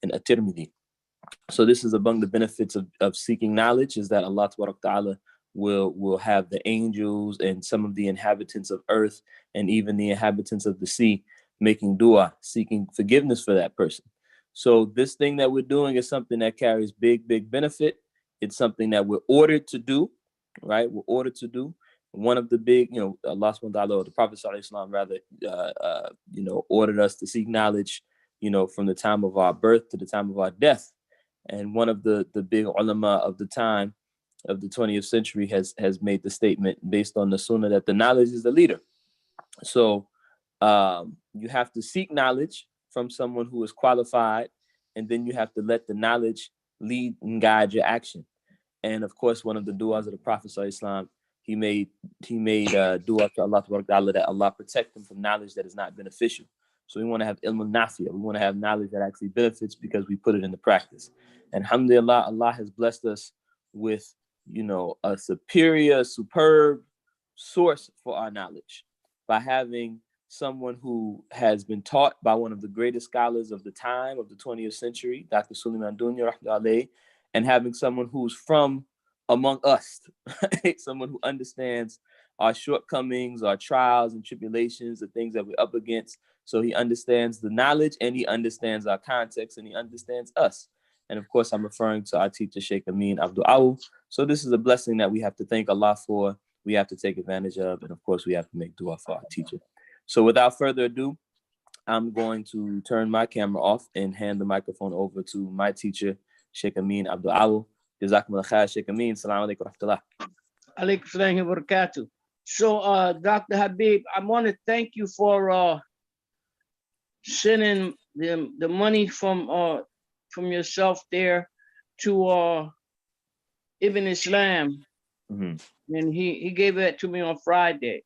and At-Tirmidhi. So this is among the benefits of seeking knowledge, is that Allah Ta'ala will have the angels and some of the inhabitants of earth and even the inhabitants of the sea making dua, seeking forgiveness for that person. So this thing that we're doing is something that carries big benefit. It's something that we're ordered to do, right? We're ordered to do. One of the big, Allah subhanahu wa ta'ala, or the Prophet sallallahu alaihi wasallam rather, ordered us to seek knowledge, from the time of our birth to the time of our death. And one of the big ulama of the time of the 20th century has made the statement based on the sunnah that the knowledge is the leader. So you have to seek knowledge from someone who is qualified, and then you have to let the knowledge lead and guide your action. And of course, one of the du'as of the Prophet sallallahu alaihi wasallam, he made dua to Allah that Allah protect him from knowledge that is not beneficial. So we want to have ilm al-nafiya. We want to have knowledge that actually benefits because we put it into practice. And alhamdulillah, Allah has blessed us with, a superb source for our knowledge by having someone who has been taught by one of the greatest scholars of the time of the 20th century, Dr. Suleiman Dunya, rahmatullahi, and having someone who's from among us, someone who understands our shortcomings, our trials and tribulations, the things that we're up against. So he understands the knowledge and he understands our context and he understands us. And of course, I'm referring to our teacher, Shaykh Ameen Abdul Awu. So this is a blessing that we have to thank Allah for, we have to take advantage of, and of course, we have to make dua for our teacher. So without further ado, I'm going to turn my camera off and hand the microphone over to my teacher, Shaykh Ameen Abdul Awu. Jazakumullah khair, Shaykh Ameen. Assalamu alaikum wa rahmatullah. Alaikum salam wa barakatuh. So, Dr. Habib, I want to thank you for sending the money from yourself there to Ibn Islam. Mm-hmm. And he gave that to me on Friday.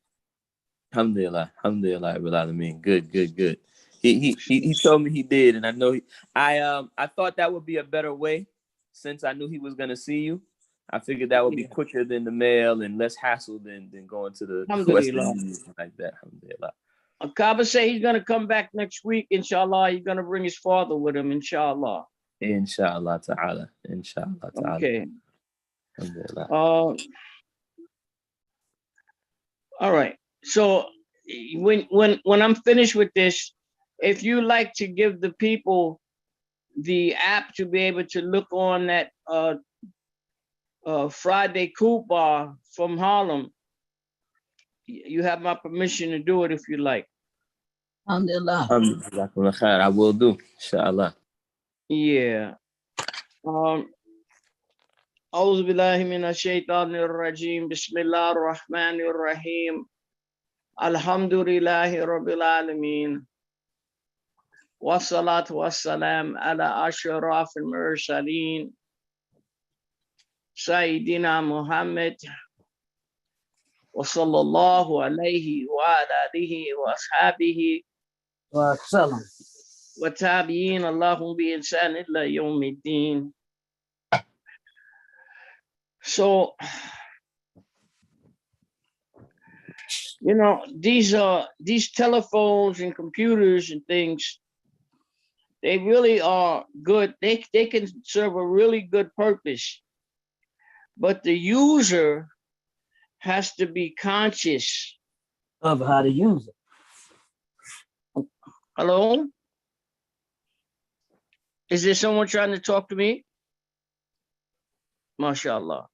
Alhamdulillah, alhamdulillah, Alameen. Good. He told me he did, and I know I thought that would be a better way, since I knew he was gonna see you. I figured that would be quicker than the mail and less hassle than going to the Western Union like that. Alhamdulillah. Kaba say he's gonna come back next week, inshallah. He's gonna bring his father with him, inshallah. Inshallah ta'ala. Inshallah ta'ala. Okay. Alhamdulillah. All right. So when I'm finished with this, if you like to give the people the app to be able to look on that Friday Kuba from Harlem, you have my permission to do it if you like. Alhamdulillah. I will do, inshallah. Yeah. أعوذ بالله من الشيطان الرجيم بسم الله الرحمن الرحيم الحمد لله رب العالمين والصلاة والسلام على أشرف المرسلين سيدنا محمد وصلى الله عليه وعلى آله وأصحابه وسلم وتابعين اللهم بإحسان إلى يوم الدين. So, these telephones and computers and things, they really are good. They can serve a really good purpose, but the user has to be conscious of how to use it. Hello? Is there someone trying to talk to me? MashaAllah.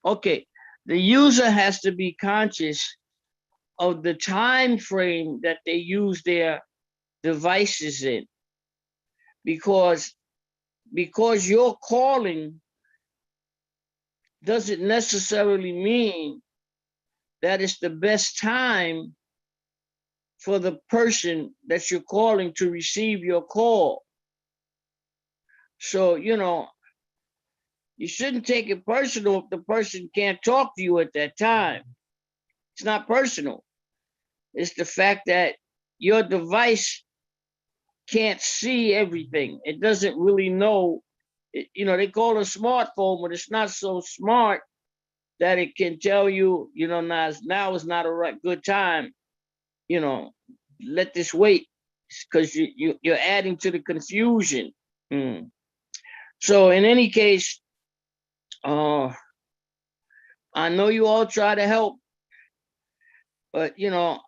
Okay, the user has to be conscious of the time frame that they use their devices in, because you're calling doesn't necessarily mean that it's the best time for the person that you're calling to receive your call. So, you shouldn't take it personal if the person can't talk to you at that time. It's not personal. It's the fact that your device can't see everything. It doesn't really know. They call it a smartphone, but it's not so smart that it can tell you, now is not a good time. Let this wait, because you're adding to the confusion. Mm. So in any case, I know you all try to help, but you know,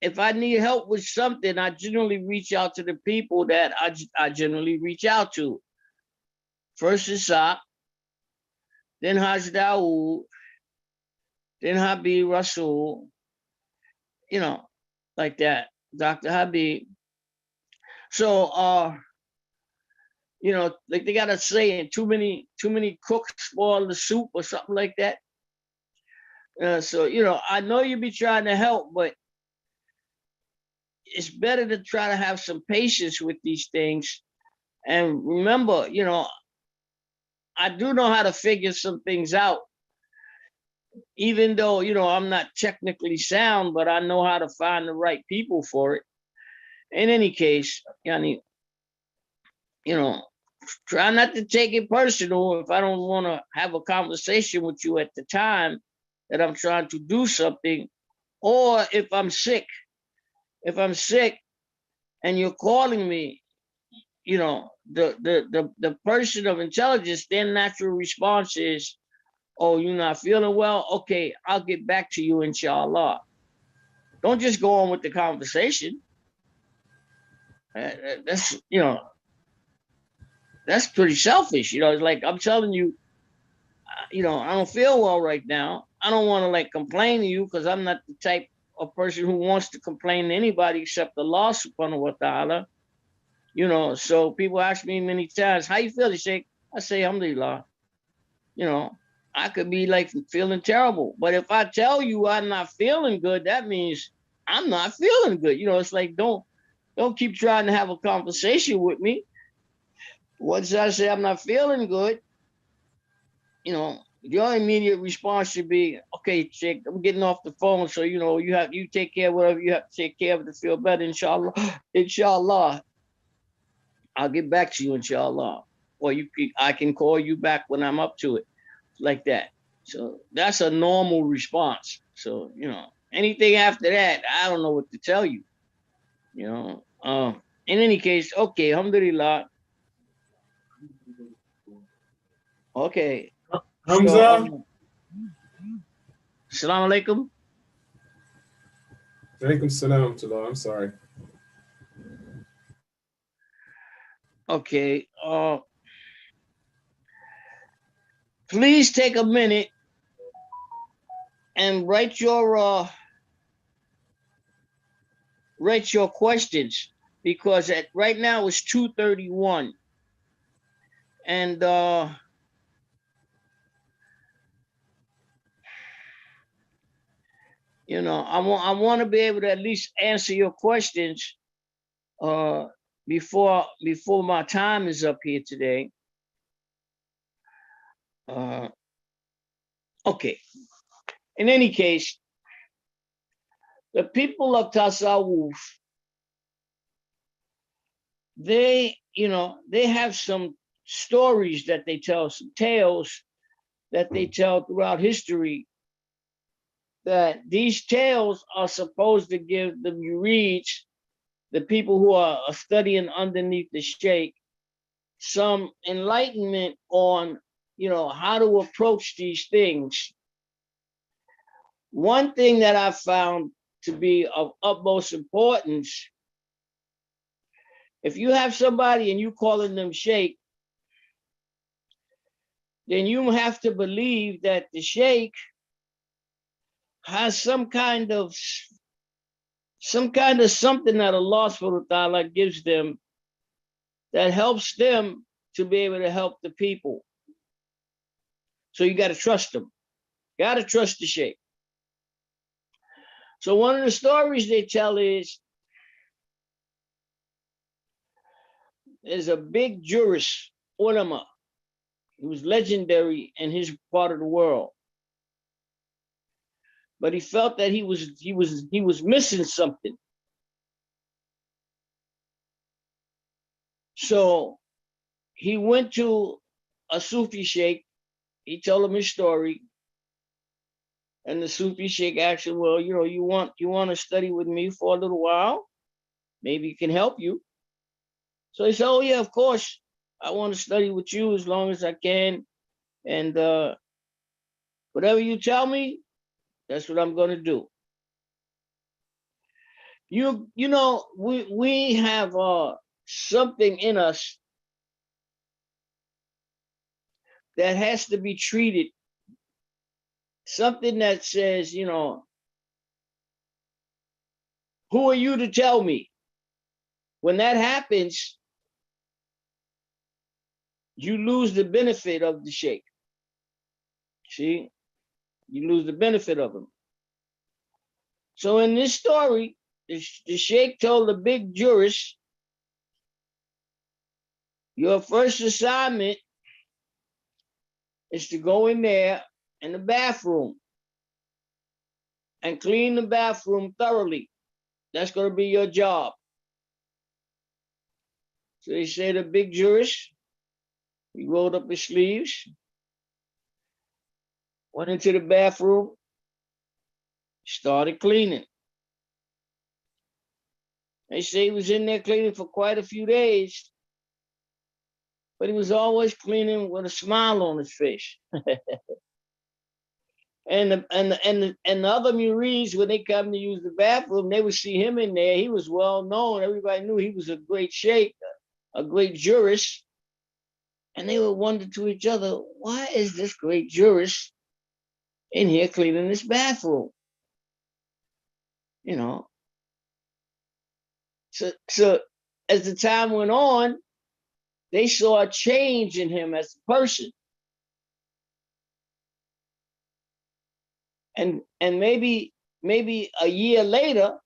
if I need help with something, I generally reach out to the people that I generally reach out to. First is Saab, then Haj Dawood, then Habib Rasul, you know, like that, Dr. Habib. So you know, like they got a saying, too many cooks spoil the soup or something like that. So you know, I know you be trying to help, but it's better to try to have some patience with these things. And remember, you know, I do know how to figure some things out, even though, you know, I'm not technically sound, but I know how to find the right people for it. In any case, Yani, you know, try not to take it personal if I don't want to have a conversation with you at the time that I'm trying to do something, or if I'm sick. If I'm sick and you're calling me, you know, the person of intelligence, their natural response is, oh, you're not feeling well? Okay, I'll get back to you, inshallah. Don't just go on with the conversation. That's, you know, that's pretty selfish. You know, it's like I'm telling you, you know, I don't feel well right now. I don't want to like complain to you because I'm not the type of person who wants to complain to anybody except Allah subhanahu wa ta'ala. You know, so people ask me many times, how you feel, Shaykh? I say, alhamdulillah. You know, I could be like feeling terrible. But if I tell you I'm not feeling good, that means I'm not feeling good. You know, it's like don't keep trying to have a conversation with me. Once I say I'm not feeling good, you know, your immediate response should be, okay, chick, I'm getting off the phone. So, you know, you take care of whatever you have to take care of to feel better, inshallah. Inshallah. I'll get back to you, inshallah. Or I can call you back when I'm up to it. Like that. So that's a normal response. So, you know, anything after that, I don't know what to tell you. You know. In any case, okay, alhamdulillah. Okay. So Hamza? Assalamu alaikum. Alaikum salam to Allah. I'm sorry. Okay. Please take a minute and write your questions, because right now it's 2:31. And you know, I want to be able to at least answer your questions before my time is up here today. Okay. In any case, the people of Tasawwuf, they, you know, they have some stories that they tell, some tales that they tell throughout history, that these tales are supposed to give the murids, the people who are studying underneath the Shaykh, some enlightenment on, you know, how to approach these things. One thing that I found to be of utmost importance, if you have somebody and you calling them Shaykh, then you have to believe that the Shaykh has some kind of something that Allah subhanahu wa ta'ala gives them that helps them to be able to help the people. So you got to trust them. Got to trust the Shaykh. So one of the stories they tell is, there's a big jurist, ulama. He was legendary in his part of the world. But he felt that he was missing something. So he went to a Sufi Sheikh. He told him his story. And the Sufi Sheikh asked him, well, you know, you want to study with me for a little while? Maybe it can help you. So he said, oh yeah, of course. I want to study with you as long as I can. And whatever you tell me, that's what I'm going to do. You know, we have something in us that has to be treated, something that says, you know, who are you to tell me? When that happens, you lose the benefit of the Shaykh. See, you lose the benefit of him. So in this story, the Shaykh told the big jurist, your first assignment is to go in there in the bathroom and clean the bathroom thoroughly. That's going to be your job. So he said, the big jurist, he rolled up his sleeves, went into the bathroom, started cleaning. They say he was in there cleaning for quite a few days, but he was always cleaning with a smile on his face. And the other Murids, when they come to use the bathroom, they would see him in there. He was well known. Everybody knew he was a great sheikh, a great jurist. And they would wonder to each other, why is this great jurist in here cleaning this bathroom? You know. So as the time went on, they saw a change in him as a person. And maybe a year later,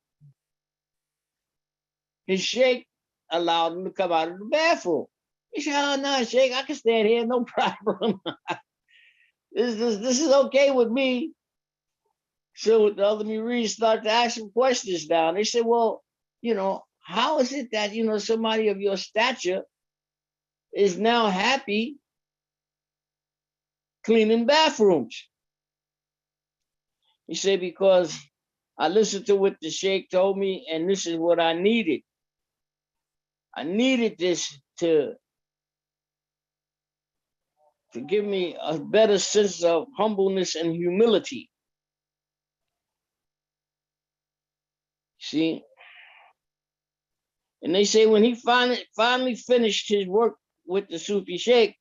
his sheikh allowed him to come out of the bathroom. He said, oh no, sheikh, I can stand here, no problem. This is okay with me. So the other Murids started to ask him questions now. They said, well, you know, how is it that, you know, somebody of your stature is now happy cleaning bathrooms? He said, because I listened to what the sheikh told me, and this is what I needed. I needed this to give me a better sense of humbleness and humility. See? And they say when he finally finished his work with the Sufi Sheikh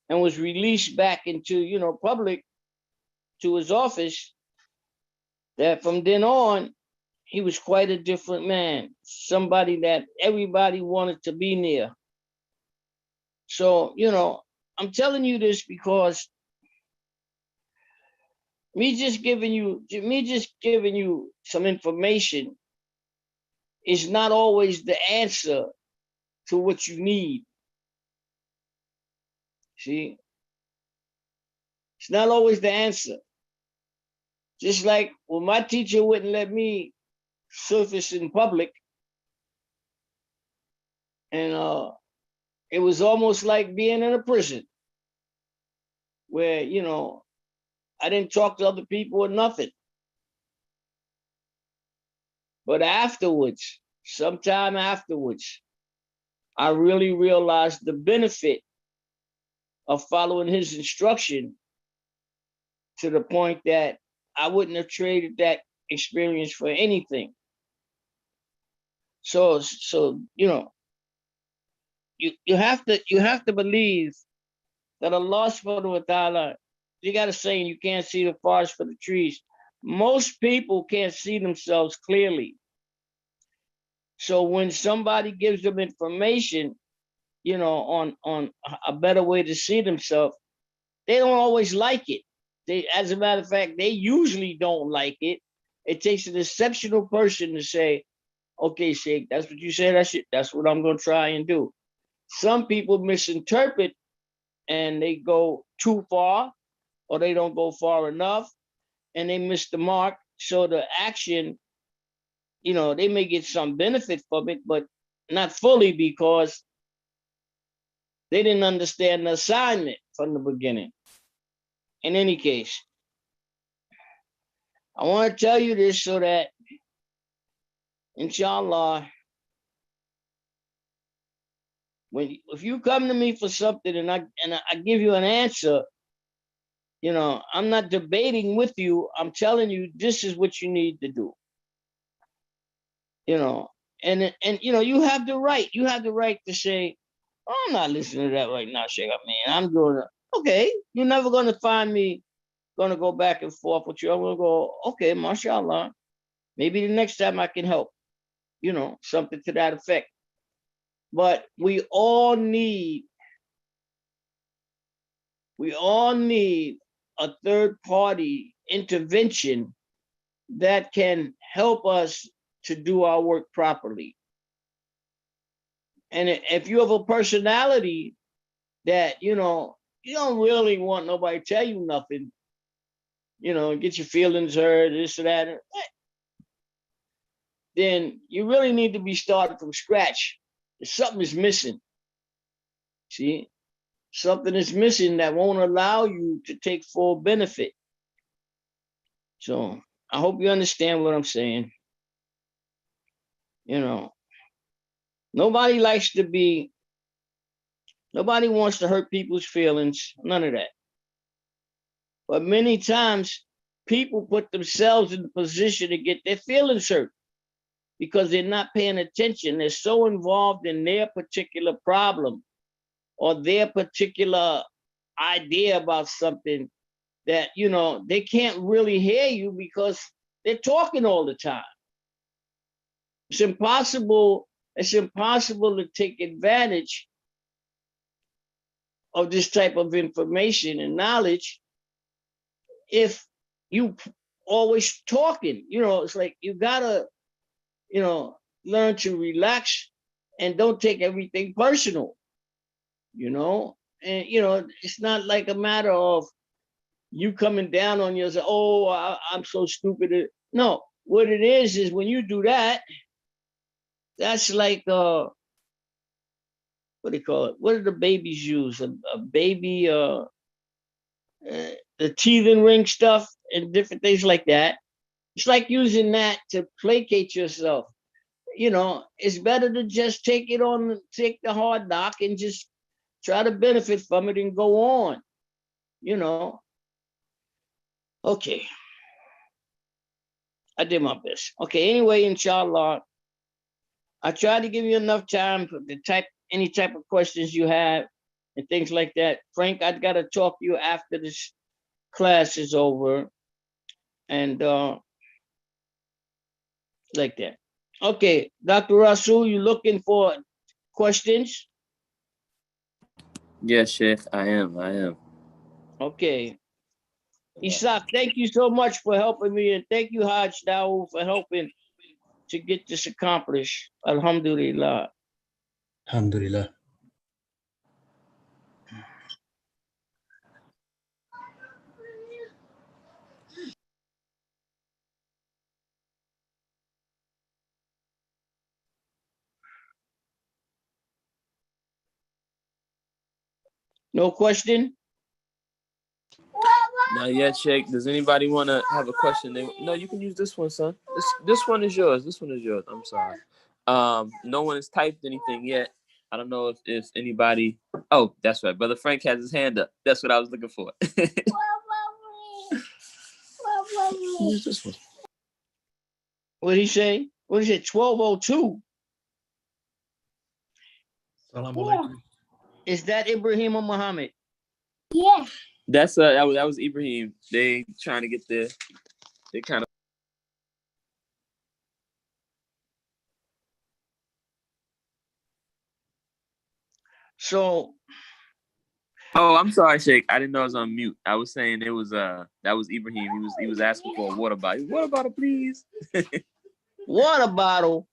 and was released back into, you know, public to his office, that from then on, he was quite a different man, somebody that everybody wanted to be near. So, you know, I'm telling you this because me just giving you some information is not always the answer to what you need. See? It's not always the answer. Just like when my teacher wouldn't let me surface in public, and it was almost like being in a prison where, you know, I didn't talk to other people or nothing. But afterwards, sometime afterwards, I really realized the benefit of following his instruction to the point that I wouldn't have traded that experience for anything. So you know, you have to believe that Allah subhanahu wa ta'ala, you got a saying, you can't see the forest for the trees. Most people can't see themselves clearly. So when somebody gives them information, you know, on a better way to see themselves, they don't always like it. As a matter of fact, they usually don't like it. It takes an exceptional person to say, okay, Sheikh, that's what you said, that's what I'm going to try and do. Some people misinterpret and they go too far, or they don't go far enough, and they miss the mark. So the action, you know, they may get some benefit from it, but not fully, because they didn't understand the assignment from the beginning. In any case, I want to tell you this so that, inshallah, If you come to me for something and I give you an answer, I'm not debating with you. I'm telling you this is what you need to do. And you have the right. You have the right to say, oh, I'm not listening to that right now, Shaykh. Man, I'm doing it. Okay, you're never gonna find me gonna go back and forth with you. I'm gonna go, okay, mashallah. Maybe the next time I can help. Something to that effect. But we all need a third party intervention that can help us to do our work properly. And if you have a personality that, you don't really want nobody to tell you nothing, get your feelings hurt, this or that, then you really need to be starting from scratch. Something is missing. See? Something is missing that won't allow you to take full benefit. So I hope you understand what I'm saying. Nobody wants to hurt people's feelings, none of that. But many times people put themselves in the position to get their feelings hurt because they're not paying attention. They're so involved in their particular problem or their particular idea about something that, they can't really hear you because they're talking all the time. It's impossible to take advantage of this type of information and knowledge if you always talking. It's like you gotta, learn to relax and don't take everything personal, and it's not like a matter of you coming down on yourself. Oh, I'm so stupid. No, what it is when you do that, that's like what do you call it? What do the babies use? A baby, the teething ring stuff and different things like that. It's like using that to placate yourself. It's better to just take the hard knock and just try to benefit from it and go on. Okay. I did my best. Okay, anyway, inshallah, I tried to give you enough time for any type of questions you have and things like that. Frank, I gotta talk to you after this class is over. And like that. Okay, Dr. Rasul, you looking for questions? Yes, Sheikh, I am. Okay. Isaac, thank you so much for helping me, and thank you, Hajj Dawood, for helping to get this accomplished. Alhamdulillah. Alhamdulillah. No question? Not yet, Sheikh. Does anybody want to have a question? No, you can use this one, son. This one is yours. This one is yours. I'm sorry. No one has typed anything yet. I don't know if anybody. Oh, that's right. Brother Frank has his hand up. That's what I was looking for. Use this one. What did he say? What is it? 1202. Salam alaikum. Is that Ibrahim or Muhammad? Yeah. That's that was Ibrahim. They trying to get they kind of. So. Oh, I'm sorry, Sheikh. I didn't know I was on mute. I was saying it was that was Ibrahim. He was asking for a water bottle. Water bottle, please. Water bottle.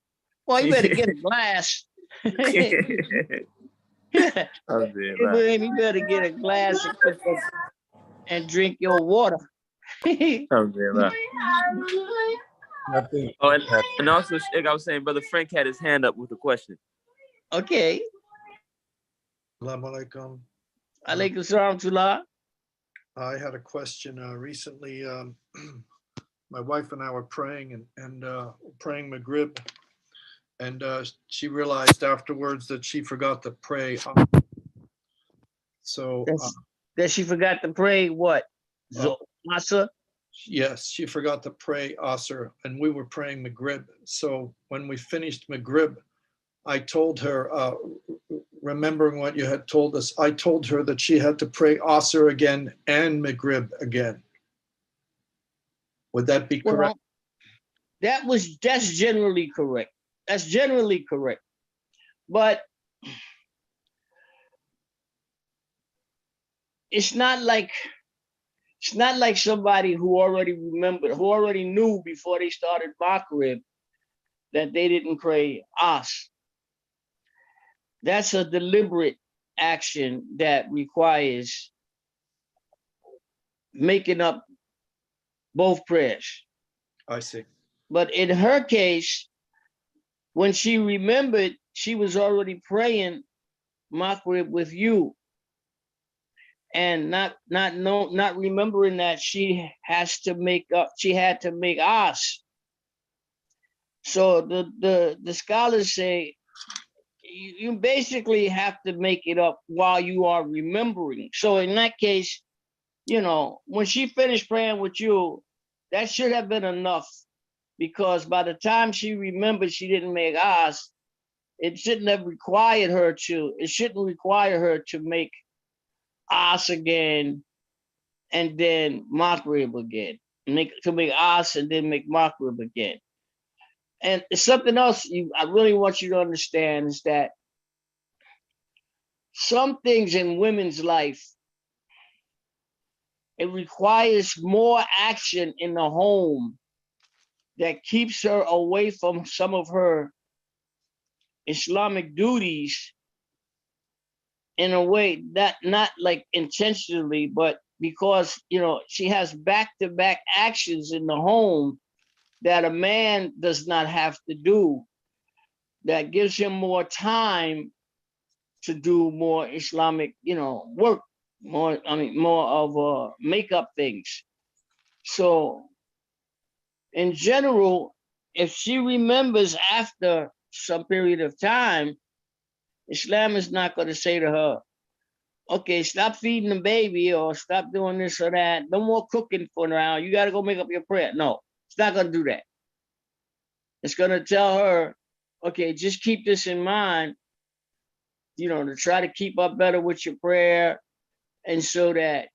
Well, you better get a glass. Ibrahim, you better get a glass and drink your water. Oh, and also, Sheikh, I was saying, Brother Frank had his hand up with a question. Okay. Salam alaikum. Alaikum salam tullah. I had a question recently. My wife and I were praying and praying Maghrib, and she realized afterwards that she forgot to pray. So That she forgot to pray what? Masa? yes, she forgot to pray Asr, and we were praying Maghrib. So when we finished Maghrib, I told her, remembering what you had told us, I told her that she had to pray Asr again and Maghrib again. Would that be correct? Well, that's generally correct. That's generally correct. But it's not like somebody who already remembered, who already knew before they started Maghrib that they didn't pray As. That's a deliberate action that requires making up both prayers. I see. But in her case, when she remembered, she was already praying Maghrib with you, and not remembering that she has to make up. She had to make As. So the scholars say you basically have to make it up while you are remembering. So in that case, when she finished praying with you, that should have been enough, because by the time she remembered she didn't make As, it shouldn't require her to make As again and then Maghrib again. Make As and then make Maghrib again. And something else I really want you to understand is that some things in women's life, it requires more action in the home that keeps her away from some of her Islamic duties in a way that not like intentionally, but because she has back-to-back actions in the home that a man does not have to do, that gives him more time to do more Islamic, work, more of makeup things. So in general, if she remembers after some period of time, Islam is not going to say to her, okay, stop feeding the baby or stop doing this or that. No more cooking for now. You got to go make up your prayer. No, it's not going to do that. It's going to tell her, okay, just keep this in mind, to try to keep up better with your prayer. And so that,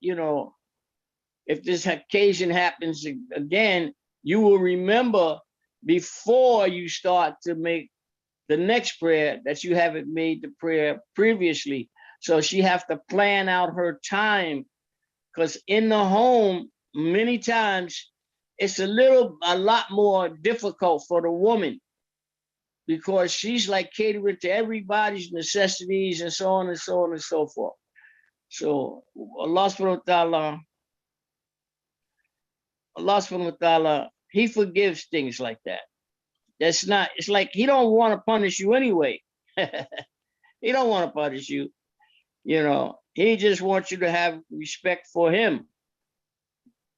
if this occasion happens again, you will remember before you start to make the next prayer that you haven't made the prayer previously. So she have to plan out her time, because in the home, many times it's a lot more difficult for the woman, because she's like catering to everybody's necessities and so on and so on and so forth. So Allah subhanahu wa ta'ala, He forgives things like that. It's like He don't want to punish you anyway. He don't want to punish you. He just wants you to have respect for Him,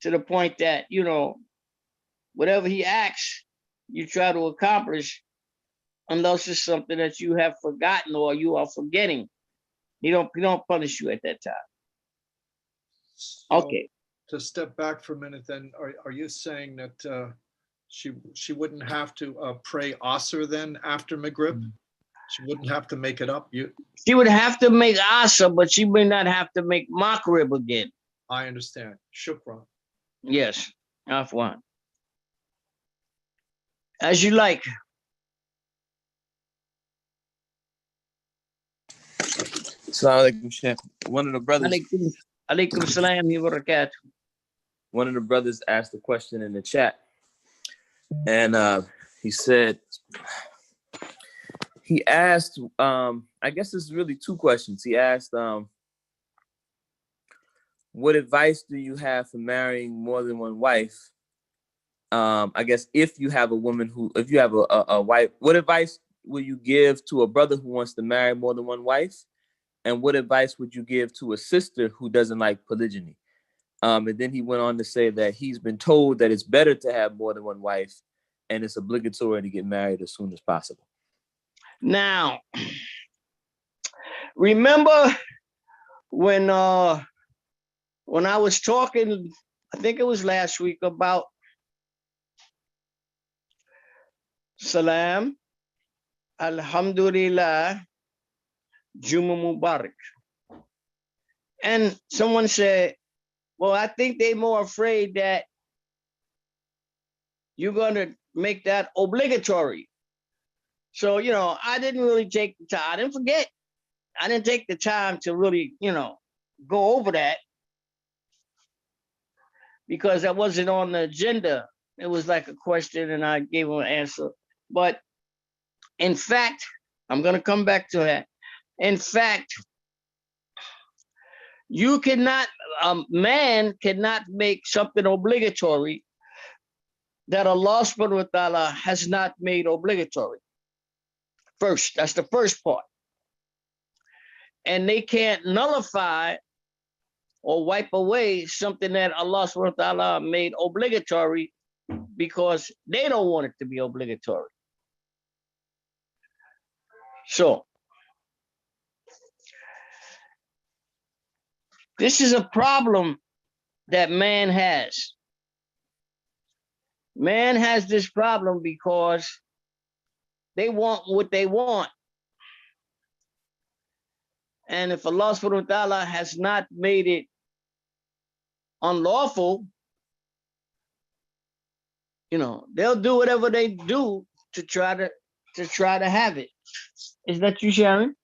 to the point that, whatever He asks, you try to accomplish, unless it's something that you have forgotten or you are forgetting. He don't punish you at that time. Okay. To step back for a minute, then, are you saying that she wouldn't have to pray Asr then after Maghrib? She wouldn't have to make it up. She would have to make Asr, but she may not have to make Maghrib again. I understand. Shukran. Yes. Afwan. As you like. Assalamu alaikum, Shaykh. One of the brothers. Alaikum salam wa barakatuh. One of the brothers asked a question in the chat, and he asked, I guess this is really two questions. He asked, what advice do you have for marrying more than one wife? I guess if you have a wife, what advice will you give to a brother who wants to marry more than one wife? And what advice would you give to a sister who doesn't like polygyny? And then he went on to say that he's been told that it's better to have more than one wife, and it's obligatory to get married as soon as possible. Now, remember when I was talking, I think it was last week, about Salam, Alhamdulillah, Juma Mubarak. And someone said, well, I think they're more afraid that you're going to make that obligatory. So, I didn't really take the time. I didn't forget. I didn't take the time to really, go over that because that wasn't on the agenda. It was like a question and I gave them an answer. But in fact, I'm going to come back to that. In fact, you cannot, man cannot make something obligatory that Allah subhanahu wa ta'ala has not made obligatory. First, that's the first part. And they can't nullify or wipe away something that Allah subhanahu wa ta'ala made obligatory because they don't want it to be obligatory. So, this is a problem that man has. Man has this problem because they want what they want. And if Allah subhanahu wa ta'ala has not made it unlawful, they'll do whatever they do to try to have it. Is that you, Sharon?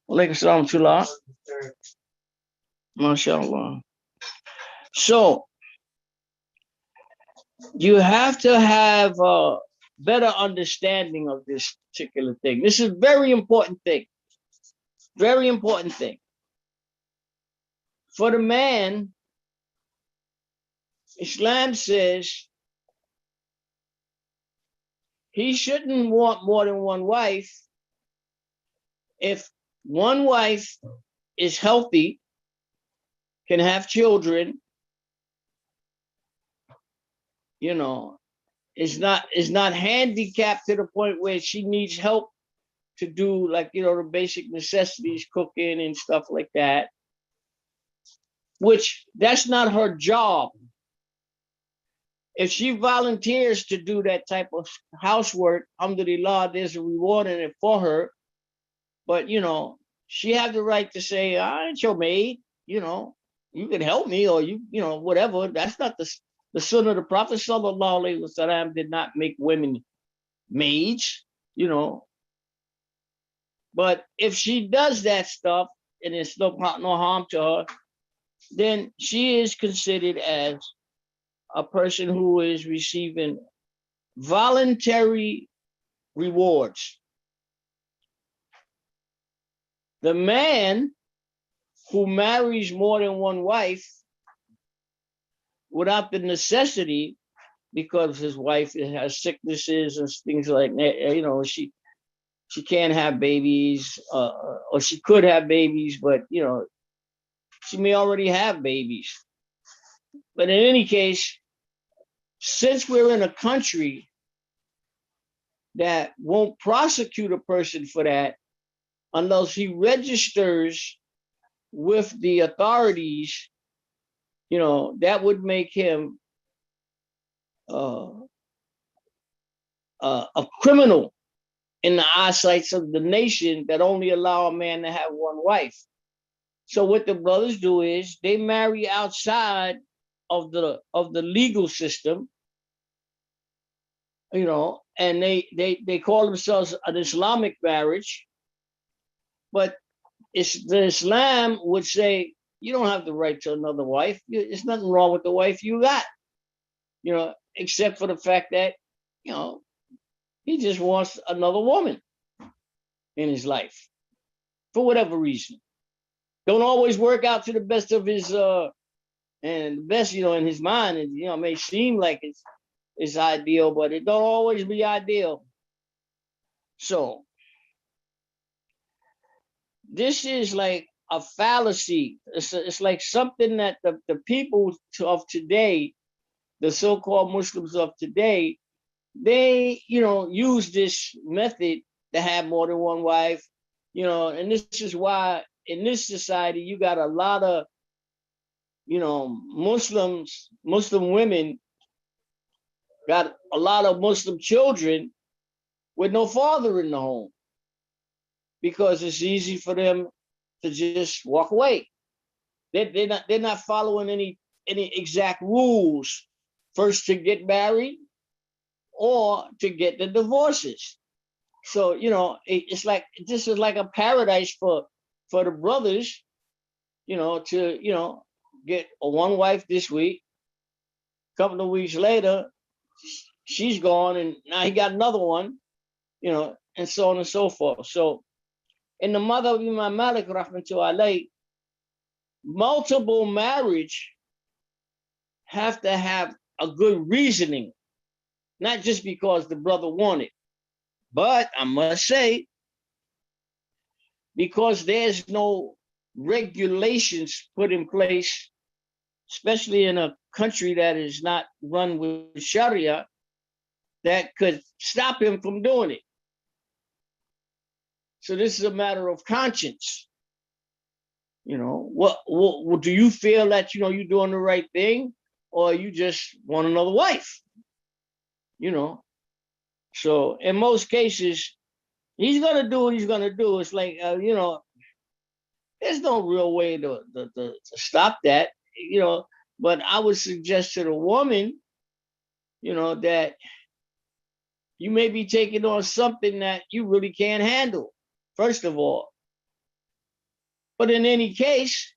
Alaikum salam tullah. MashaAllah. So you have to have a better understanding of this particular thing. This is a very important thing. Very important thing. For the man, Islam says he shouldn't want more than one wife if one wife is healthy, can have children, is not handicapped to the point where she needs help to do the basic necessities, cooking and stuff like that, which that's not her job. If she volunteers to do that type of housework, alhamdulillah, there's a reward in it for her. But, she has the right to say, I ain't your maid, you can help me or whatever. That's not the sunnah of the Prophet sallallahu alaihi wasallam did not make women maids, But if she does that stuff and it's no harm to her, then she is considered as a person who is receiving voluntary rewards. The man who marries more than one wife without the necessity, because his wife has sicknesses and things like that, she can't have babies, or she could have babies, but she may already have babies. But in any case, since we're in a country that won't prosecute a person for that unless he registers with the authorities, that would make him a criminal in the eyesight of the nation that only allow a man to have one wife. So what the brothers do is they marry outside of the legal system, and they call themselves an Islamic marriage, but the Islam would say you don't have the right to another wife. There's nothing wrong with the wife you got, except for the fact that he just wants another woman in his life for whatever reason. Don't always work out to the best of his and the best, in his mind. And it may seem like it's ideal, but it don't always be ideal. So this is like a fallacy. It's like something that the people of today, the so-called Muslims of today, they use this method to have more than one wife, you know, and this is why in this society you got a lot of, you know, Muslim women got a lot of Muslim children with no father in the home because it's easy for them to just walk away. They're not following any exact rules first to get married or to get the divorces. So, you know, it's like this is like a paradise for the brothers, you know, to, you know, get a one wife this week. A couple of weeks later, she's gone, and now he got another one, you know, and so on and so forth. So, in the mother of Imam Malik, rahmatullahi alayhi, multiple marriage have to have a good reasoning, not just because the brother wanted. But I must say, because there's no regulations put in place, especially in a country that is not run with Sharia, that could stop him from doing it. So this is a matter of conscience. You know, what do you feel that, you know, you're doing the right thing, or you just want another wife? You know, so in most cases, he's gonna do what he's gonna do. It's like, you know, there's no real way to stop that, you know. But I would suggest to the woman, you know, that you may be taking on something that you really can't handle, first of all. But in any case,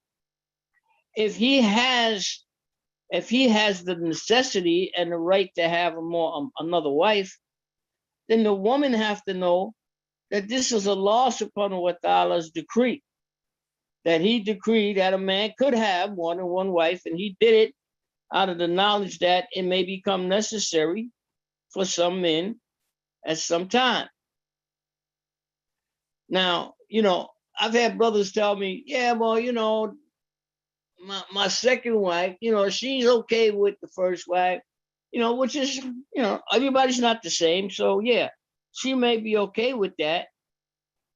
if he has the necessity and the right to have another wife, then the woman have to know that this is Allah subhanahu wa ta'ala's decree, that he decreed that a man could have more than one wife, and he did it out of the knowledge that it may become necessary for some men at some time. Now, you know, I've had brothers tell me, yeah, well, you know, my second wife, you know, she's okay with the first wife, you know, which is, you know, everybody's not the same. So yeah, she may be okay with that.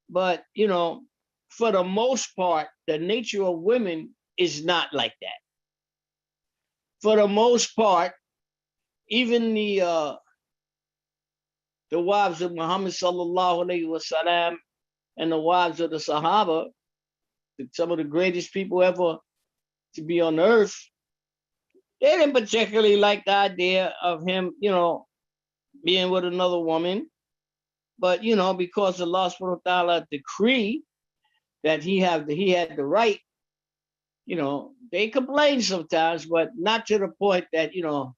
But, you know, for the most part, the nature of women is not like that. For the most part, even the wives of Muhammad sallallahu alaihi wasallam and the wives of the Sahaba, some of the greatest people ever to be on earth, they didn't particularly like the idea of him, you know, being with another woman. But, you know, because Allah subhanahu wa ta'ala decree that he had the right, you know, they complain sometimes, but not to the point that, you know,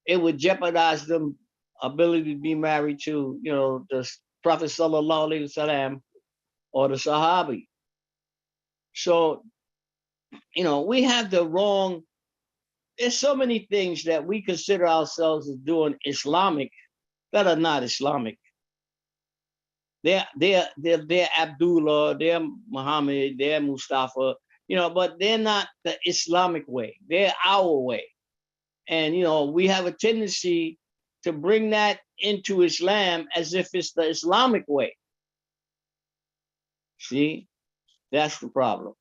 it would jeopardize them ability to be married to, you know, the Prophet sallallahu alaihi wasallam or the Sahabi. So, you know, we have the wrong. There's so many things that we consider ourselves as doing Islamic that are not Islamic. They're Abdullah, they're Muhammad, they're Mustafa, you know, but they're not the Islamic way. They're our way. And, you know, we have a tendency to bring that into Islam as if it's the Islamic way. See, that's the problem.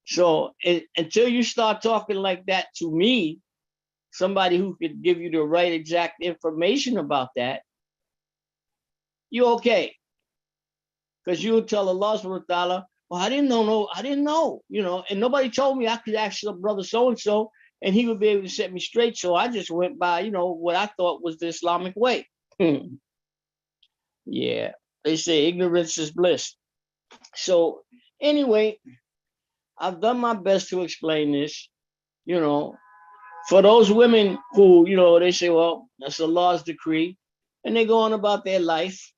So until you start talking like that to me, somebody who could give you the right exact information about that, you're okay. Because you'll tell Allah subhanahu wa ta'ala, well, I didn't know, you know, and nobody told me I could ask the brother so-and-so, and he would be able to set me straight. So I just went by, you know, what I thought was the Islamic way. Yeah, they say ignorance is bliss. So anyway, I've done my best to explain this, you know, for those women who, you know, they say, well, that's Allah's decree, and they go on about their life.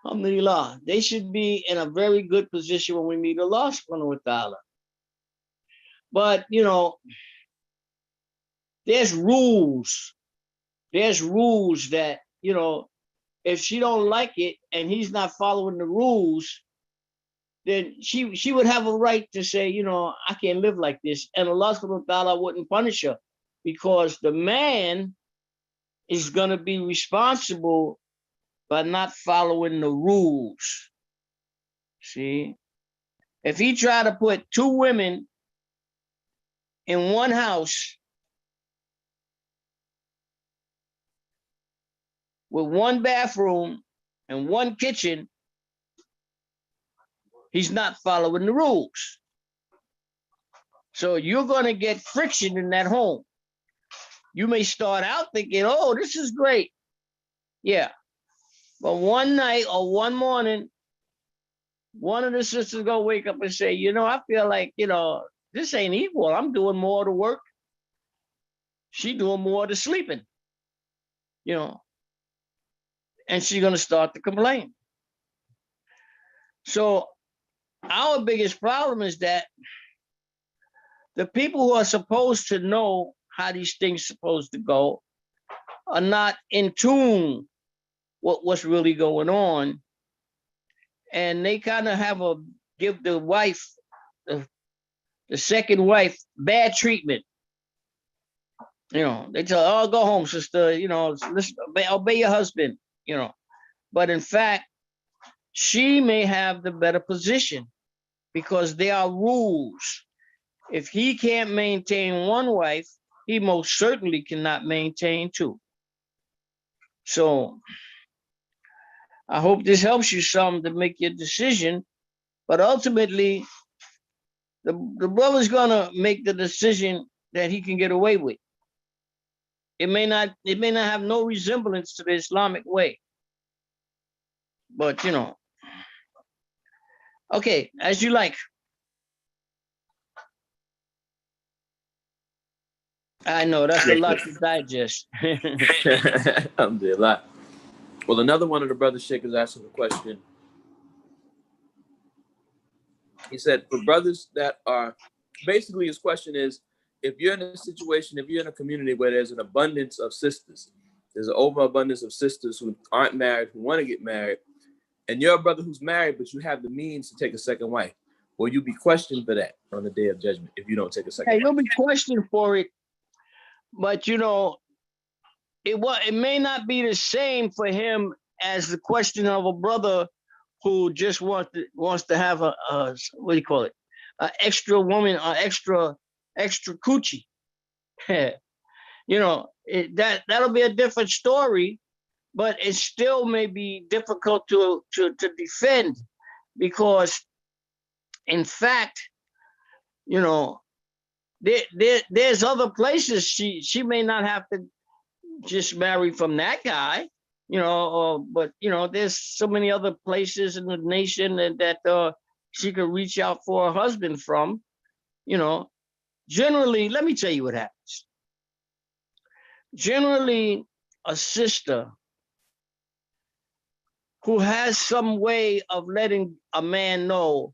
Alhamdulillah, they should be in a very good position when we meet Allah subhanahu wa ta'ala. But, you know, there's rules. There's rules that, you know, if she don't like it and he's not following the rules, then she would have a right to say, you know, I can't live like this. And Allah subhanahu wa ta'ala wouldn't punish her, because the man is going to be responsible by not following the rules. See, if he tried to put two women in one house with one bathroom and one kitchen, he's not following the rules. So you're going to get friction in that home. You may start out thinking, oh, this is great. Yeah. But one night or one morning, one of the sisters going to wake up and say, I feel like, this ain't equal. I'm doing more of the work. She doing more of the sleeping, and she's going to start to complain. So our biggest problem is that the people who are supposed to know how these things supposed to go are not in tune with what's really going on. And they kind of give the wife, the second wife, bad treatment. They tell her, oh, go home, sister, listen, obey your husband, But in fact, she may have the better position because there are rules. If he can't maintain one wife, he most certainly cannot maintain two. So I hope this helps you some to make your decision, but ultimately the brother's gonna make the decision that he can get away with. It may not have no resemblance to the Islamic way, but okay, as you like. I know that's a lot to digest. Alhamdulillah. Well, another one of the brothers, Shaykh, is asking a question. He said, for brothers that are, basically his question is, if you're in a situation, if you're in a community where there's an abundance of sisters, there's an overabundance of sisters who aren't married, who want to get married, and you're a brother who's married, but you have the means to take a second wife, will you be questioned for that on the day of judgment if you don't take a second wife? You'll be questioned for it, but it may not be the same for him as the question of a brother who just wants to have a what do you call it, an extra woman, or extra coochie. That'll be a different story, but it still may be difficult to defend, because in fact, there's other places she may not have to just marry from that guy, but there's so many other places in the nation that she could reach out for a husband from. Generally, let me tell you what happens. Generally, a sister who has some way of letting a man know,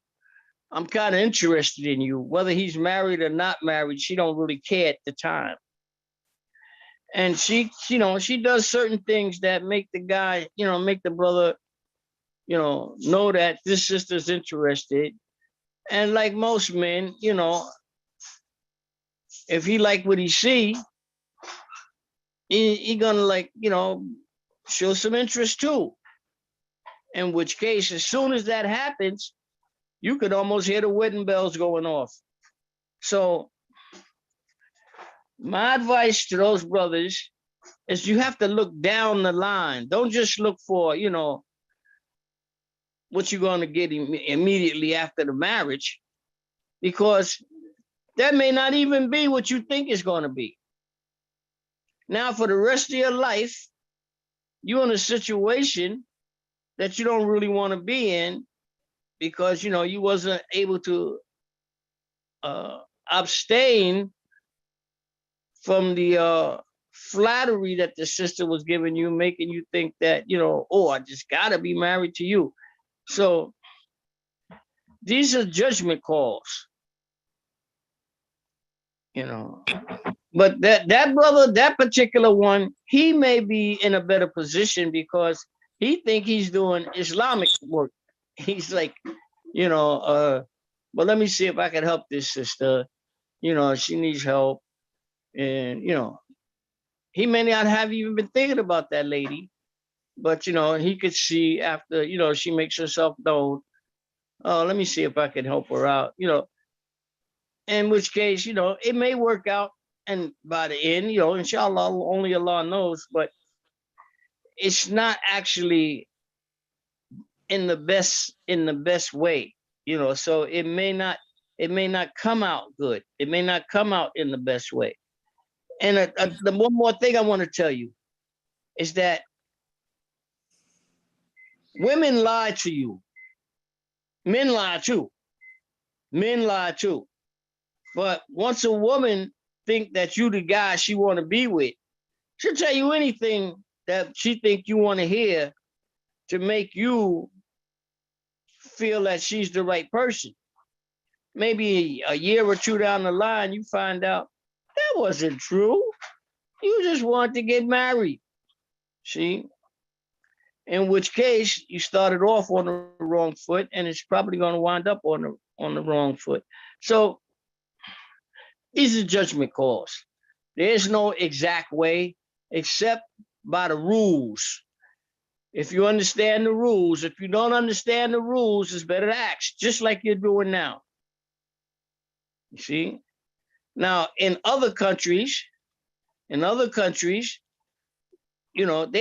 I'm kind of interested in you, whether he's married or not married, she don't really care at the time. And she does certain things that make the guy, make the brother, know that this sister's interested. And like most men, if he like what he see, he gonna show some interest too. In which case, as soon as that happens, you could almost hear the wedding bells going off. So my advice to those brothers is you have to look down the line. Don't just look for, what you're going to get immediately after the marriage, because that may not even be what you think it's going to be. Now, for the rest of your life, you're in a situation that you don't really want to be in, because, you wasn't able to abstain from the flattery that the sister was giving you, making you think that, oh, I just got to be married to you. So these are judgment calls, But that brother, that particular one, he may be in a better position because he think he's doing Islamic work. He's like, but let me see if I can help this sister. She needs help. And, he may not have even been thinking about that lady, But he could see after she makes herself known. Oh, let me see if I can help her out. In which case, it may work out, and by the end, inshallah, only Allah knows, but it's not actually in the best way, so it may not come out good. It may not come out in the best way. And the one more thing I want to tell you is that women lie to you. Men lie too. Men lie too. But once a woman think that you the guy she want to be with, she'll tell you anything that she think you want to hear to make you feel that she's the right person. Maybe a year or two down the line, you find out that wasn't true. You just want to get married. See? In which case, you started off on the wrong foot, and it's probably going to wind up on the wrong foot. So these are judgment calls. There is no exact way except by the rules. If you understand the rules, if you don't understand the rules, it's better to ask, just like you're doing now. You see? Now, in other countries, they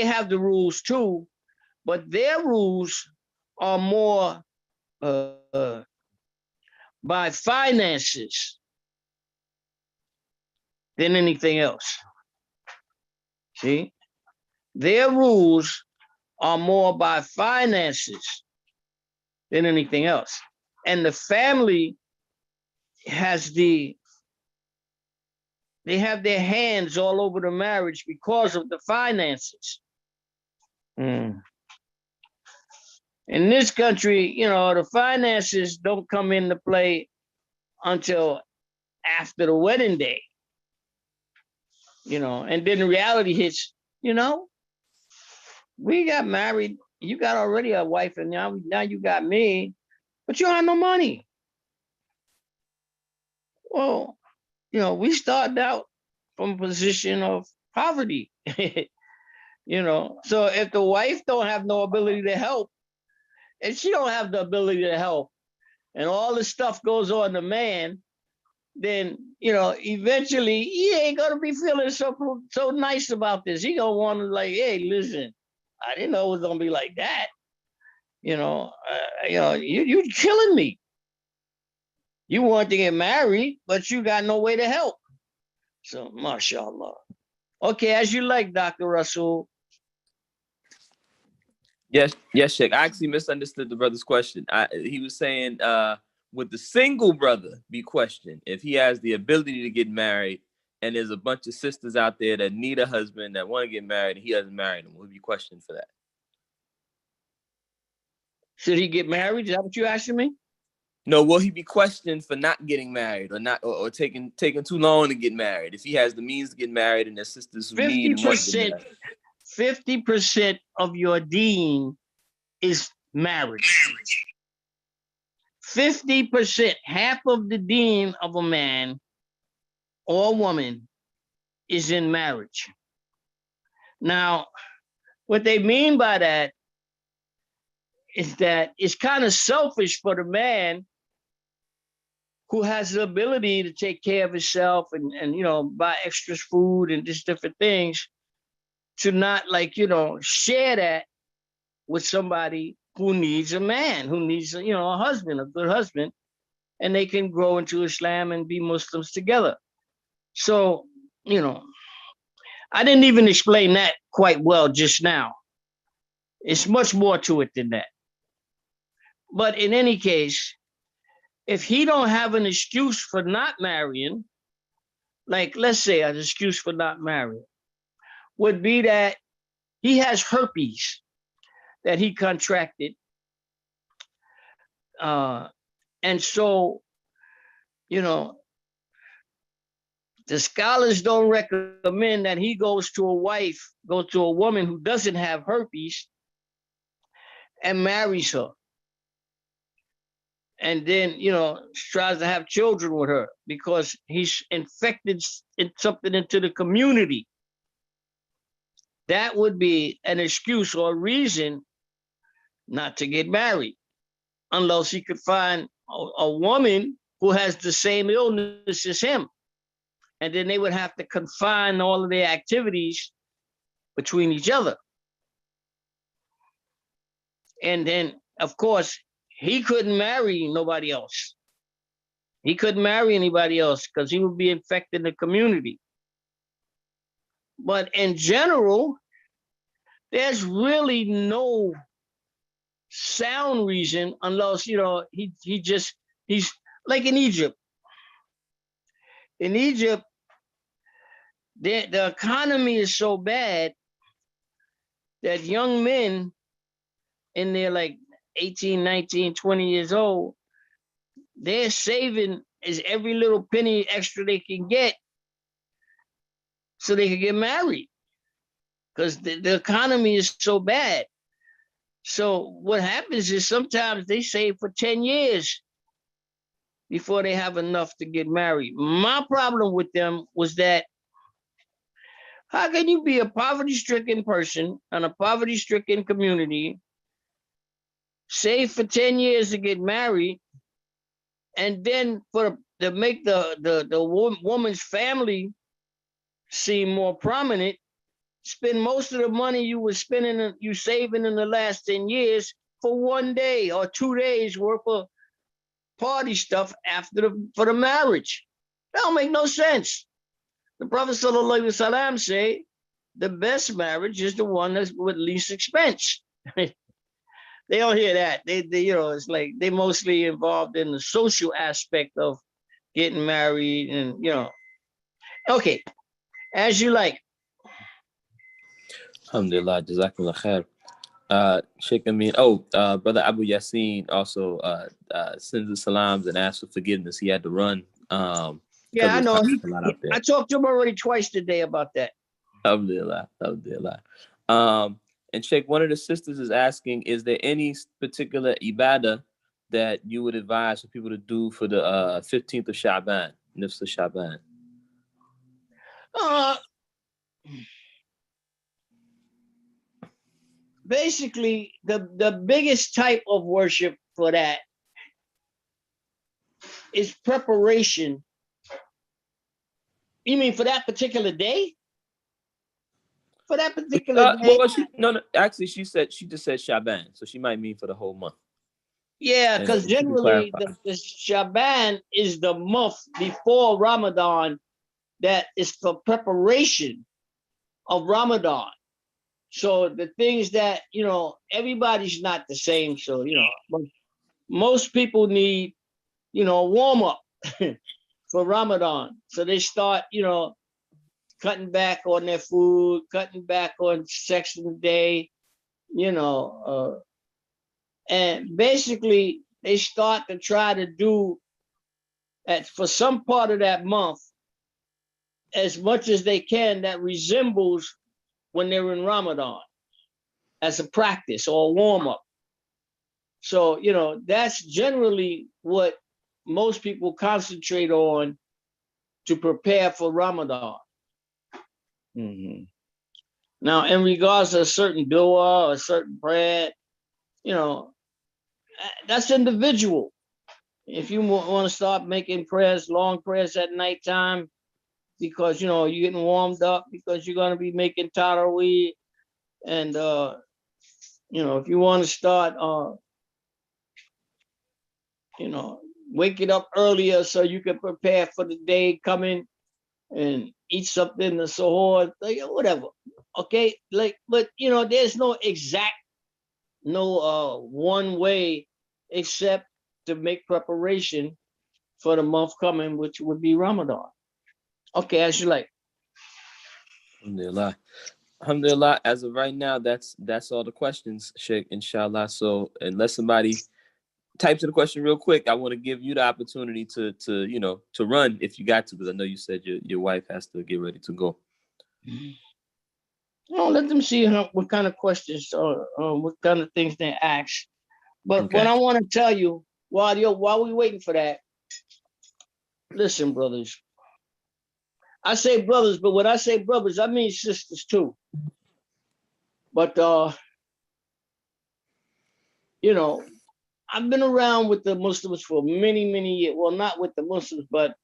have the rules too, but their rules are more by finances than anything else. See? Their rules are more by finances than anything else. And the family they have their hands all over the marriage because of the finances. In this country, the finances don't come into play until after the wedding day. And then the reality hits, we got married, you got already a wife, and now you got me, but you don't have no money. Well, we started out from a position of poverty. So if the wife don't have no ability to help, and she don't have the ability to help, and all this stuff goes on the man, then eventually he ain't gonna be feeling so nice about this. He gonna want to like, hey, listen, I didn't know it was gonna be like that. You killing me. You want to get married, but you got no way to help. So, mashallah. Okay, as you like, Dr. Rasul. Yes, Sheikh. I actually misunderstood the brother's question. He was saying, would the single brother be questioned if he has the ability to get married, and there's a bunch of sisters out there that need a husband that want to get married, and he hasn't married them? Would he be questioned for that? Should he get married? Is that what you're asking me? No, will he be questioned for not getting married or taking too long to get married if he has the means to get married and there's sisters who 50%, need and want to get married? 50% of your deen is marriage. 50%, half of the deen of a man or a woman is in marriage. Now, what they mean by that is that it's kind of selfish for the man who has the ability to take care of himself and buy extra food and just different things, to not share that with somebody who needs a man, who needs a husband, a good husband, and they can grow into Islam and be Muslims together. So, I didn't even explain that quite well just now. It's much more to it than that. But in any case, if he don't have an excuse for not marrying, like let's say an excuse for not marrying would be that he has herpes that he contracted. And so, the scholars don't recommend that he go to a woman who doesn't have herpes and marries her. And then, tries to have children with her because he's infected something into the community. that would be an excuse or a reason not to get married, unless he could find a woman who has the same illness as him. And then they would have to confine all of their activities between each other. And then, of course, he couldn't marry nobody else. He couldn't marry anybody else because he would be infecting the community. But in general, there's really no sound reason unless, he's like in Egypt. In Egypt, the economy is so bad that young men in their like 18, 19, 20 years old, they're saving is every little penny extra they can get so they can get married because the economy is so bad. So what happens is sometimes they save for 10 years before they have enough to get married. My problem with them was that how can you be a poverty-stricken person in a poverty-stricken community, save for 10 years to get married, and then to make the woman's family seem more prominent, spend most of the money you saving in the last 10 years for 1 day or 2 days worth of party stuff for the marriage. That don't make no sense. The Prophet Sallallahu Alaihi Wasallam say the best marriage is the one that's with least expense. They don't hear that. They it's like they mostly involved in the social aspect of getting married and Okay, as you like. Alhamdulillah, Jazakallah khair. Shaykh Ameen. Brother Abu Yassin also sends the salams and asks for forgiveness. He had to run. Yeah, I know. I talked to him already twice today about that. Alhamdulillah. And Shaykh, one of the sisters is asking, is there any particular ibadah that you would advise for people to do for the 15th of Sha'ban, Nifs of Sha'ban? Basically, the biggest type of worship for that is preparation. You mean for that particular day? For that particular day? Well, actually, she just said Sha'ban, so she might mean for the whole month. Yeah, because generally the Sha'ban is the month before Ramadan that is for preparation of Ramadan. So the things that, everybody's not the same. So, most people need, a warm up for Ramadan. So they start, cutting back on their food, cutting back on sex in the day, and basically they start to try to do for some part of that month as much as they can that resembles when they're in Ramadan as a practice or a warm-up. So, that's generally what most people concentrate on to prepare for Ramadan. Mm-hmm. Now, in regards to a certain dua or a certain prayer, that's individual. If you want to start making prayers, long prayers at nighttime, because, you're getting warmed up, because you're going to be making Taraweeh, and, if you want to start, waking up earlier so you can prepare for the day coming and eat something, the suhoor, whatever. Okay, but there's no exact, one way except to make preparation for the month coming, which would be Ramadan. Okay, as you like. Alhamdulillah. As of right now, that's all the questions, Shaykh, inshallah. So unless somebody types in the question real quick, I want to give you the opportunity to run if you got to, because I know you said your wife has to get ready to go. Let them see what kind of questions or what kind of things they ask. But Okay. what I want to tell you while we waiting for that, listen, brothers. I say brothers, but when I say brothers, I mean sisters too. But you know, I've been around with the Muslims for many, many years. Well, not with the Muslims, but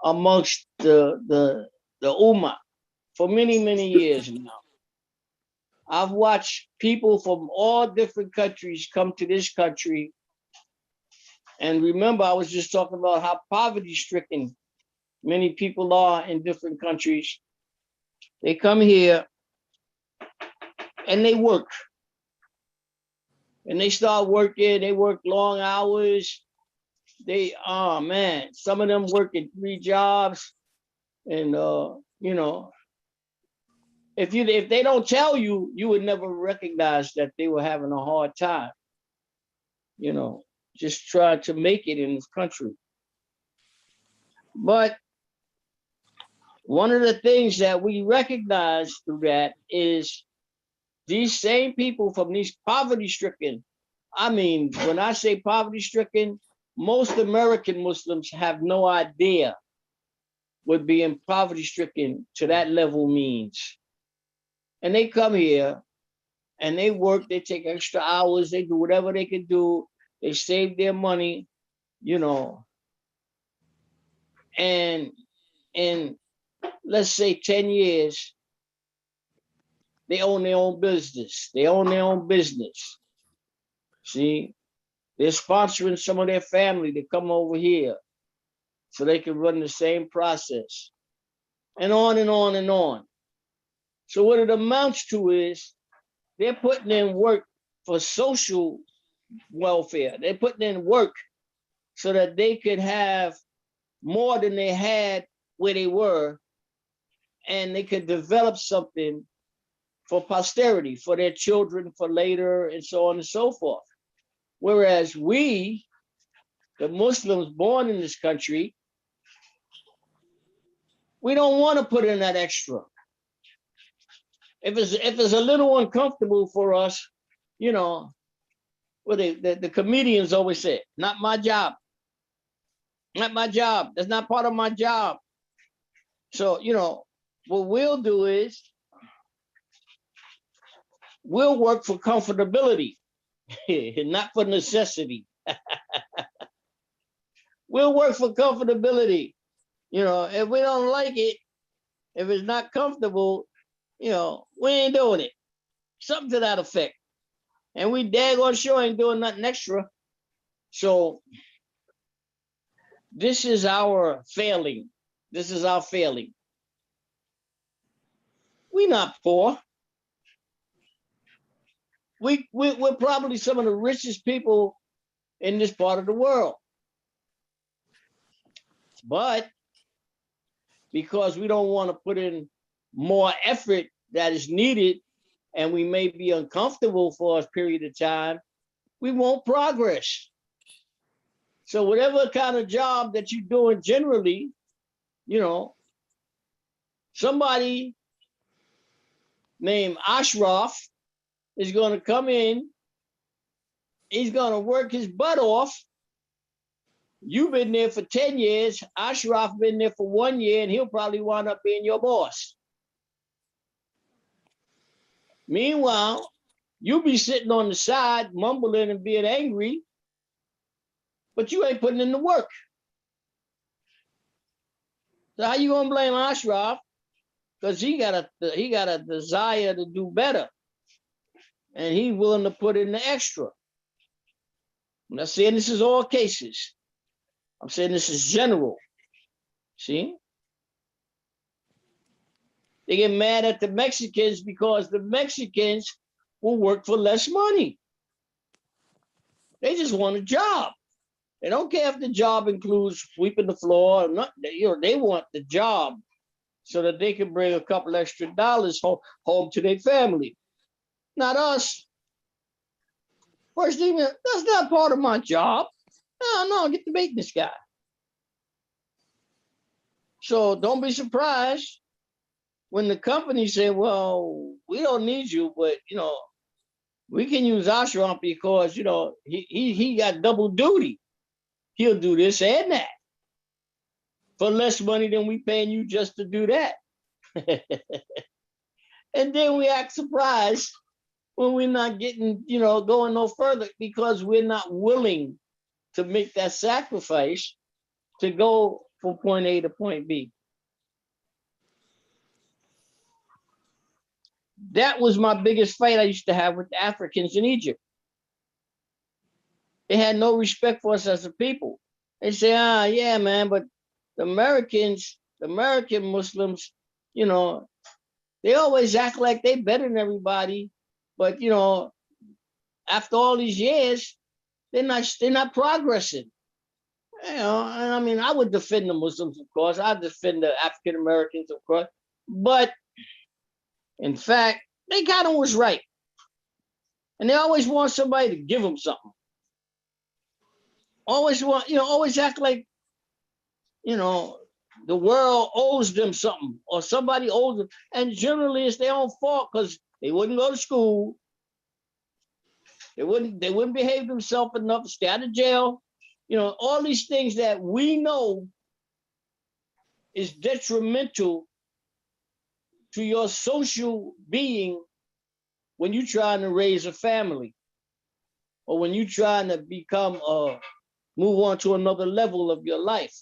amongst the Ummah for many, many years now. I've watched people from all different countries come to this country. And remember, I was just talking about how poverty stricken many people are in different countries. They come here and they work. And they start working, they work long hours. They, oh man, some of them working 3 jobs. And you know, if they don't tell you, you would never recognize that they were having a hard time, you know, just trying to make it in this country. But one of the things that we recognize through that is these same people from these poverty-stricken, I mean, when I say poverty-stricken, most American Muslims have no idea what being poverty-stricken to that level means. And they come here and they work, they take extra hours, they do whatever they can do, they save their money, you know, and in, let's say 10 years, they own their own business. They own their own business. See, they're sponsoring some of their family to come over here so they can run the same process, and on and on and on. So what it amounts to is they're putting in work for social welfare. They're putting in work so that they could have more than they had where they were, and they could develop something for posterity, for their children, for later, and so on and so forth. Whereas we, the Muslims born in this country, we don't want to put in that extra. If it's a little uncomfortable for us, you know, what the comedians always say, not my job. Not my job. That's not part of my job. So, you know, what we'll do is we'll work for comfortability, not for necessity. We'll work for comfortability. You know, if we don't like it, if it's not comfortable, you know, we ain't doing it. Something to that effect. And we daggone sure ain't doing nothing extra. So this is our failing. This is our failing. We're not poor. We're probably some of the richest people in this part of the world. But because we don't want to put in more effort that is needed, and we may be uncomfortable for a period of time, we won't progress. So whatever kind of job that you're doing generally, you know, somebody named Ashraf is going to come in, he's going to work his butt off. You've been there for 10 years, Ashraf been there for 1 year, and he'll probably wind up being your boss. Meanwhile, you'll be sitting on the side, mumbling and being angry, but you ain't putting in the work. So how you gonna blame Ashraf? Because he got a desire to do better, and he's willing to put in the extra. I'm not saying this is all cases. I'm saying this is general. See? They get mad at the Mexicans because the Mexicans will work for less money. They just want a job. They don't care if the job includes sweeping the floor or not. You know, they want the job so that they can bring a couple extra dollars home to their family. Not us. First thing, that's not part of my job. No, get the maintenance guy. So don't be surprised when the company say, well, we don't need you, but, you know, we can use Ashraf because, you know, he got double duty. He'll do this and that for less money than we paying you just to do that. And then we act surprised when we're not getting, going no further because we're not willing to make that sacrifice to go from point A to point B. That was my biggest fight I used to have with the Africans in Egypt. They had no respect for us as a people. They say, yeah, man, but the Americans, the American Muslims, they always act like they better than everybody. But, after all these years, they're not progressing. And I mean, I would defend the Muslims, of course. I defend the African Americans, of course. But in fact, they got them was right. And they always want somebody to give them something. Always want, always act like, the world owes them something or somebody owes them. And generally it's their own fault because they wouldn't go to school. They wouldn't behave themselves enough to stay out of jail. All these things that we know is detrimental to your social being when you're trying to raise a family or when you're trying to move on to another level of your life.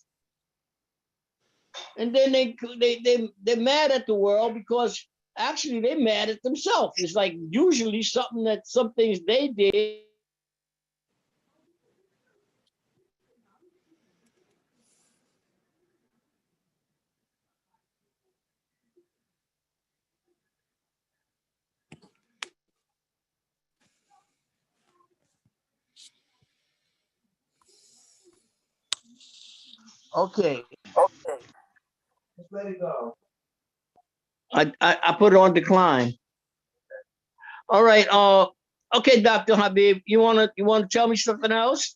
And then they're mad at the world because actually they're mad at themselves. It's like usually some things they did. Okay. Just let it go. I put it on decline. All right. Okay, Dr. Habib, you wanna tell me something else?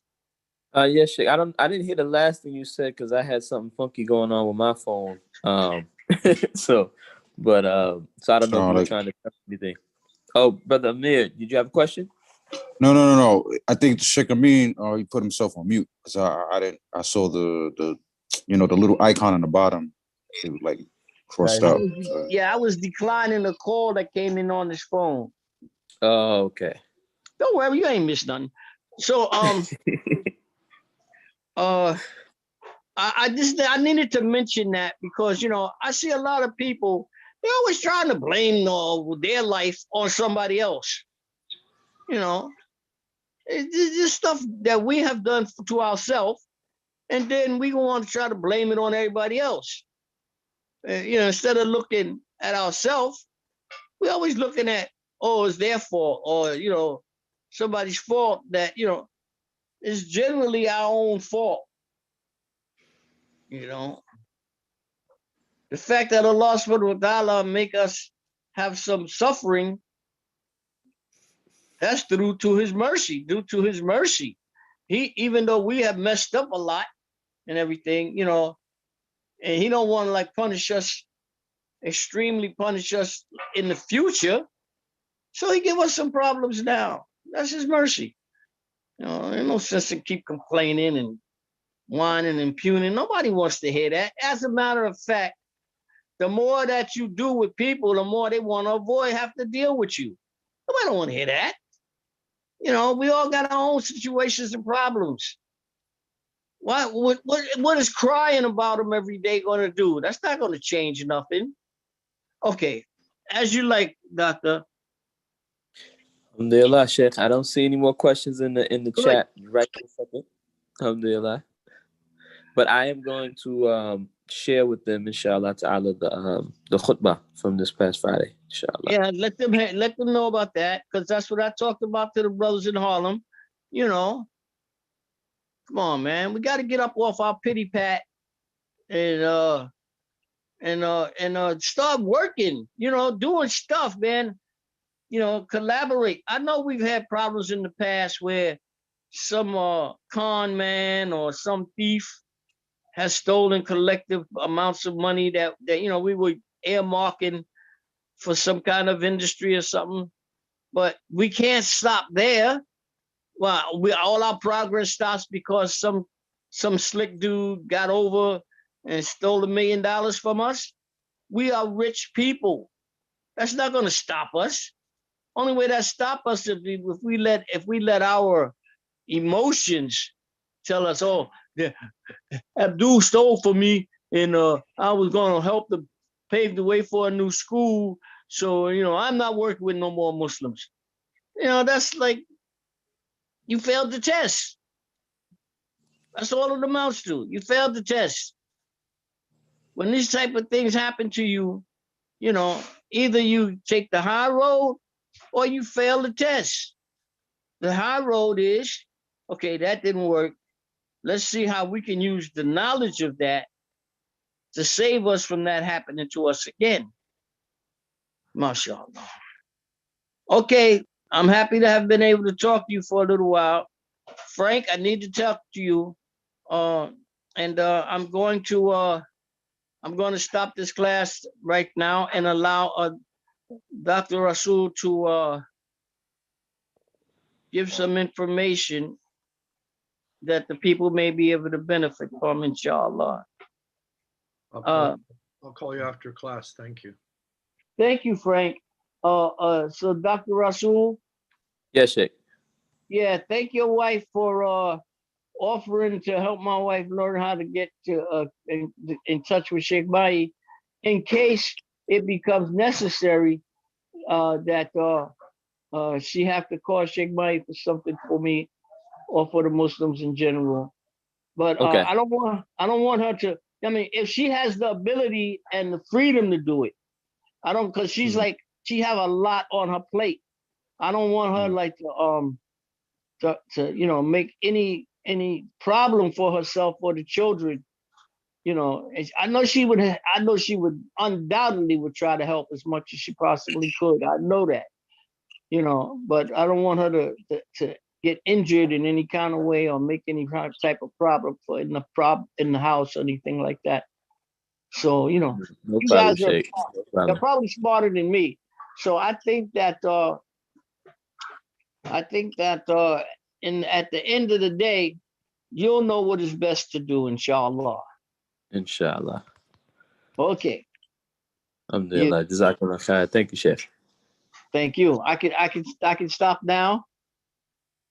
Yeah, Shaykh. I didn't hear the last thing you said because I had something funky going on with my phone. So, so I don't know if you were trying to tell me anything. Oh, brother Amir, did you have a question? No. I think Shaykh Ameen, he put himself on mute because I saw the the little icon on the bottom. It was like crossed out. I was declining the call that came in on his phone. Oh, okay. Don't worry, you ain't missed nothing. So I needed to mention that because I see a lot of people, they're always trying to blame their life on somebody else. It's just stuff that we have done to ourselves, and then we want to try to blame it on everybody else. Instead of looking at ourselves, we're always looking at, it's their fault, or somebody's fault that is generally our own fault. The fact that Allah subhanahu wa ta'ala make us have some suffering, that's due to his mercy. Even though we have messed up a lot and everything, and he don't want to extremely punish us in the future. So he give us some problems now. That's his mercy. There's no sense in keep complaining and whining and impugning. Nobody wants to hear that. As a matter of fact, the more that you do with people, the more they want to avoid have to deal with you. Nobody don't want to hear that. We all got our own situations and problems. What is crying about them every day going to do? That's not going to change nothing. Okay, as you like, Doctor. Alhamdulillah, Sheikh. I don't see any more questions in the chat right this second. Alhamdulillah. But I am going to share with them, inshallah ta'ala, the khutbah from this past Friday, inshallah. Yeah, let them know about that, because that's what I talked about to the brothers in Harlem. Come on, man. We got to get up off our pity pat and start working, doing stuff, man. Collaborate. I know we've had problems in the past where some con man or some thief has stolen collective amounts of money that we were earmarking for some kind of industry or something. But we can't stop there. Well, all our progress stops because some slick dude got over and stole $1 million from us. We are rich people. That's not going to stop us. Only way that stop us if we let our emotions tell us, oh, Abdul stole from me, and I was going to help to pave the way for a new school. So, I'm not working with no more Muslims. That's like you failed the test. That's all it amounts to. You failed the test. When these type of things happen to you, either you take the high road or you fail the test. The high road is, okay, that didn't work. Let's see how we can use the knowledge of that to save us from that happening to us again. MashaAllah. Okay, I'm happy to have been able to talk to you for a little while. Frank, I need to talk to you. And I'm going to stop this class right now and allow Dr. Rasul to give some information that the people may be able to benefit from, inshallah. I'll call you after class. Thank you. Thank you, Frank. So Dr. Rasul, Yes, Shaykh. yeah, thank your wife for offering to help my wife learn how to get to in touch with Sheikh Mai in case it becomes necessary that she have to call Sheikh Mai for something for me or for the Muslims in general. But Okay. I don't want her to. I mean, if she has the ability and the freedom to do it, because she's like she have a lot on her plate. I don't want her like to make any problem for herself or the children. I know she would undoubtedly would try to help as much as she possibly could. I know that. But I don't want her to get injured in any kind of way or make any type of problem in the house or anything like that. So, No you problem, guys are Shaykh. No they're problem. probably smarter than me. So I think that at the end of the day, you'll know what is best to do, inshallah. Inshallah. Okay. Alhamdulillah. Jazakallah khair. Thank you, Shaykh. Thank you. I can stop now.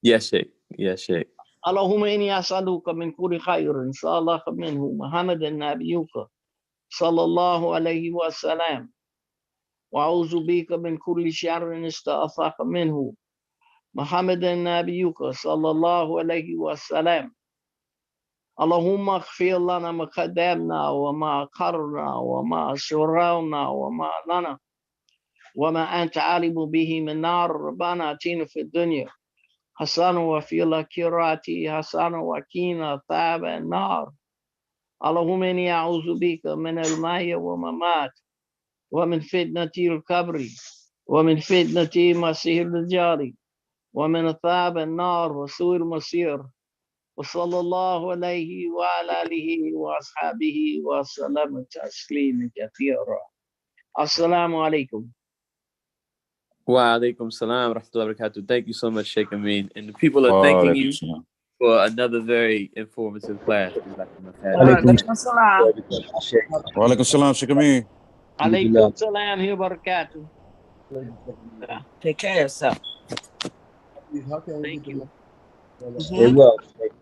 Yes, Shaykh. Yes, Shaykh. اللهم إني أسألك من كل خير سألك منه محمد نبيك صلى الله عليه وسلم وأعوذ بك من كل شر استعاذك منه محمد نبيك صلى الله عليه وسلم اللهم اغفر لنا ما قدمنا وما أخرنا وما أسررنا وما لنا وما أنت عالم به من نار ربنا آتنا في الدنيا حسنة وفي الآخرة حسنة وقنا عذاب النار اللهم إني أعوذ بك من الماء والممات ومن فتنة القبر ومن فتنة مسيح الدجال ومن عذاب النار وسوء المصير وصلى الله عليه وعلى آله وأصحابه وسلم تسليما كثيرا. السلام عليكم. Wa alaikum salam rahmatullahi wa barakatuh. Thank you so much, Shaykh Ameen. And the people are thanking you for another very informative class. Jazakallah khair. Alaikum salam. Wa alaikum salam, Sheikh Ameen. عليكم السلام وبركاته. Take care of yourself. Thank you. Mhm.